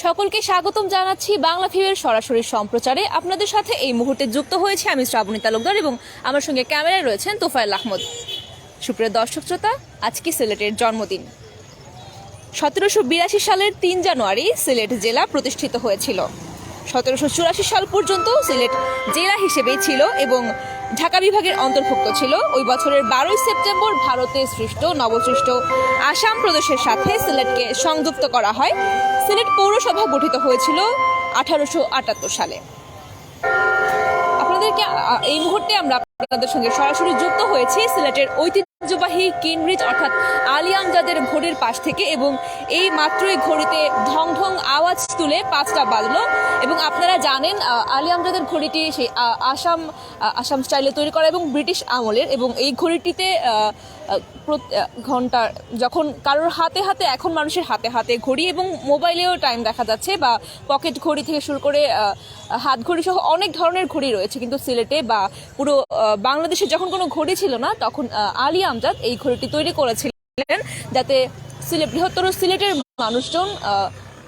সকলকে স্বাগতম জানাচ্ছি বাংলা ভিউয়ের সরাসরি সম্প্রচারে। আপনাদের সাথে এই মুহূর্তে যুক্ত হয়েছে আমি শ্রাবণী তালুকদার এবং আমার সঙ্গে ক্যামেরায় রয়েছেন তোফায়েল আহমদ। সুপ্রিয় দর্শক শ্রোতা, আজকে সিলেটের জন্মদিন। 1782 সালের 3 জানুয়ারি সিলেট জেলা প্রতিষ্ঠিত হয়েছিল। 1784 সাল পর্যন্ত সিলেট জেলা হিসেবেই ছিল এবং ঢাকা বিভাগের অন্তর্ভুক্ত ছিল। ওই বছরের 12 সেপ্টেম্বর ভারতে সৃষ্ট নবসৃষ্ট আসাম প্রদেশের সাথে সিলেটকে সংযুক্ত করা হয়। সিলেট পৌরসভা গঠিত হয়েছিল 1878 সালে। আপনাদেরকে এই মুহূর্তে আমরা আপনাদের সঙ্গে সরাসরি যুক্ত হয়েছি সিলেটের ঐতিহ্যবাহী কিনব্রিজ অর্থাৎ আলী আমজাদের ঘড়ির পাশ থেকে, এবং এই মাত্রই ঘড়িতে ঢং ঢং আওয়াজ তুলে 5টা বাজলো। এবং আপনারা জানেন আলী আমজাদের ঘড়িটি সেই আসাম স্টাইলে তৈরি করা এবং ব্রিটিশ আমলের, এবং এই ঘড়িটিতে ঘন্টা যখন কারোর হাতে হাতে, এখন মানুষের হাতে হাতে ঘড়ি এবং মোবাইলেও টাইম দেখা যাচ্ছে, বা পকেট ঘড়ি থেকে শুরু করে হাত ঘড়ি সহ অনেক ধরনের ঘড়ি রয়েছে, কিন্তু সিলেটে বা পুরো বাংলাদেশে যখন কোনো ঘড়ি ছিল না তখন আলী আমজাদ এই ঘড়িটি তৈরি করেছিলেন যাতে বৃহত্তর সিলেটের মানুষজন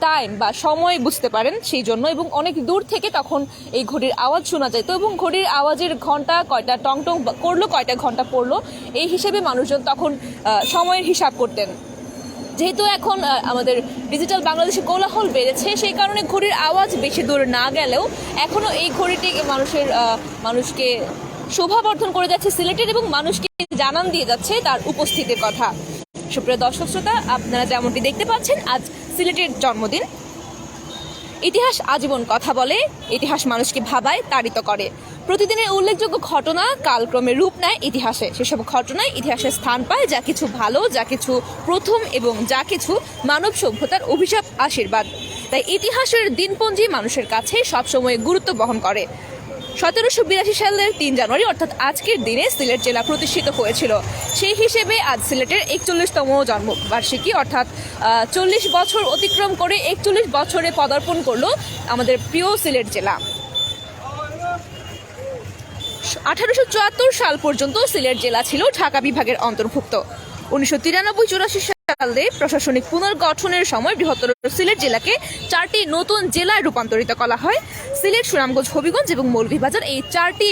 টাইম বা সময় বুঝতে পারেন সেই জন্য। এবং অনেক দূর থেকে তখন এই ঘড়ির আওয়াজ শোনা যেত এবং ঘড়ির আওয়াজের ঘন্টা কয়টা টং টং করলো, কয়টা ঘন্টা পড়লো, এই হিসেবে মানুষজন তখন সময়ের হিসাব করতেন। যেহেতু এখন আমাদের ডিজিটাল বাংলাদেশে কোলাহল বেড়েছে, সেই কারণে ঘড়ির আওয়াজ বেশি দূর না গেলেও এখনও এই ঘড়িটি মানুষকে শোভাবর্ধন করে যাচ্ছে সিলেটের, এবং মানুষকে জানান দিয়ে যাচ্ছে তার উপস্থিতির কথা। সুপ্রিয় দর্শক শ্রোতা, আপনারা যেমনটি দেখতে পাচ্ছেন, আজ সিলেটের জন্মদিন। ইতিহাস আজীবন কথা বলে, ইতিহাস মানুষকে ভাবায়, তাড়িত করে। প্রতিদিনের উল্লেখযোগ্য ঘটনা কালক্রমে রূপ নেয় ইতিহাসে। সেসব ঘটনায় ইতিহাসে স্থান পায় যা কিছু ভালো, যা কিছু প্রথম, এবং যা কিছু মানব সভ্যতার অভিশাপ আশীর্বাদ। তাই ইতিহাসের দিনপঞ্জি মানুষের কাছে সবসময় গুরুত্ব বহন করে। 1782 সালের 3 জানুয়ারি অর্থাৎ আজকের দিনে সিলেট জেলা প্রতিষ্ঠিত হয়েছিল। সেই হিসেবে আজ সিলেটের 41তম জন্মবার্ষিকী, অর্থাৎ 40 বছর অতিক্রম করে 41 বছরে পদার্পণ করলো আমাদের প্রিয় সিলেট জেলা। 1874 সাল পর্যন্ত সিলেট জেলা ছিল ঢাকা বিভাগের অন্তর্ভুক্ত। 1993-84 সালে প্রশাসনিক পুনর্গঠনের সময় বৃহত্তর সিলেট জেলাকে 4টি নতুন জেলায় রূপান্তরিত করা হয়। সিলেট, সুনামগঞ্জ, হবিগঞ্জ এবং মৌলভীবাজার এই 4টি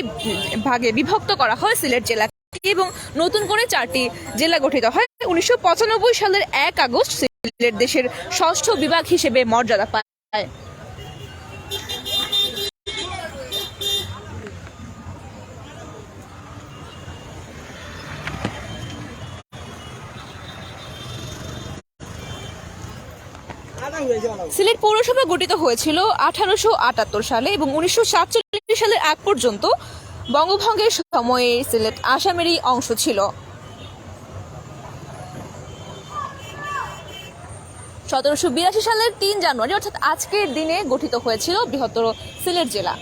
ভাগে বিভক্ত করা হয় সিলেট জেলাকে, এবং নতুন করে 4টি জেলা গঠিত হয়। 1995 সালের 1 আগস্ট সিলেট দেশের 6ষ্ঠ বিভাগ হিসেবে মর্যাদা পায়। সিলেট পৌরসভা গঠিত হয়েছিল 1878 সালে, এবং 1947 সালের আগ পর্যন্ত বঙ্গভঙ্গের সময়ে সিলেট আসামেরই অংশ ছিল। 1782 সালের 3 জানুয়ারি অর্থাৎ আজকের দিনে গঠিত হয়েছিল বৃহত্তর সিলেট জেলা।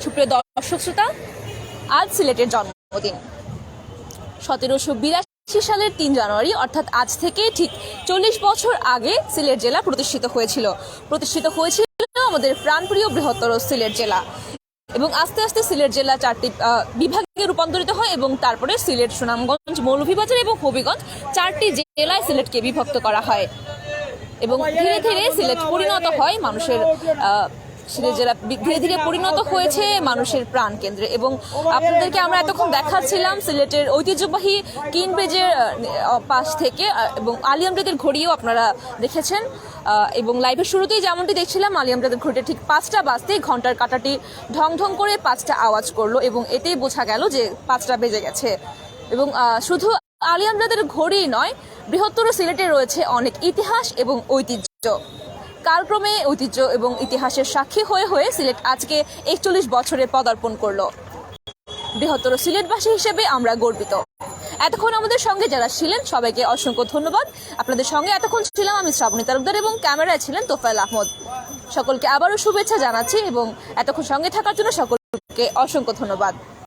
সুপ্রিয় দর্শক শ্রোতা, আজ সিলেটের জন্মদিন। 1782 সালের 3 জানুয়ারি অর্থাৎ আজ থেকে ঠিক 40 বছর আগে সিলেট জেলা প্রতিষ্ঠিত হয়েছিল আমাদের প্রাণপ্রিয় বৃহত্তর সিলেট জেলা। এবং আস্তে আস্তে সিলেট জেলা 4টি বিভাগে রূপান্তরিত হয়, এবং তারপরে সিলেট, সুনামগঞ্জ, মৌলভীবাজার এবং হবিগঞ্জ 4টি জেলায় সিলেটকে বিভক্ত করা হয়, এবং ধীরে ধীরে সিলেট পরিণত হয় সিলেট জেলা ধীরে ধীরে পরিণত হয়েছে মানুষের প্রাণ কেন্দ্রে। এবং আপনাদেরকে আমরা এতক্ষণ দেখাচ্ছিলাম সিলেটের ঐতিহ্যবাহী কিনব্রিজের পাশ থেকে, এবং আলী আমজাদের ঘড়িও আপনারা দেখেছেন। এবং লাইভের শুরুতেই যেমনটি দেখছিলাম, আলী আমজাদের ঘড়িটা ঠিক 5টা বাজতেই ঘন্টার কাঁটাটি ঢং ঢং করে 5টা আওয়াজ করলো, এবং এতেই বোঝা গেল যে 5টা বেজে গেছে। এবং শুধু আলী আমজাদের ঘড়ি নয়, বৃহত্তর সিলেটে রয়েছে অনেক ইতিহাস এবং ঐতিহ্য। কালক্রমে ঐতিহ্য এবং ইতিহাসের সাক্ষী হয়ে হয়ে সিলেট আজকে 41 বছরে পদার্পণ করলো। বৃহত্তর সিলেটবাসী হিসেবে আমরা গর্বিত। এতক্ষণ আমাদের সঙ্গে যারা ছিলেন সবাইকে অসংখ্য ধন্যবাদ। আপনাদের সঙ্গে এতক্ষণ ছিলাম আমি শ্রাবণী তালুকদার, এবং ক্যামেরায় ছিলেন তোফায়েল আহমদ। সকলকে আবারও শুভেচ্ছা জানাচ্ছি, এবং এতক্ষণ সঙ্গে থাকার জন্য সকলকে অসংখ্য ধন্যবাদ।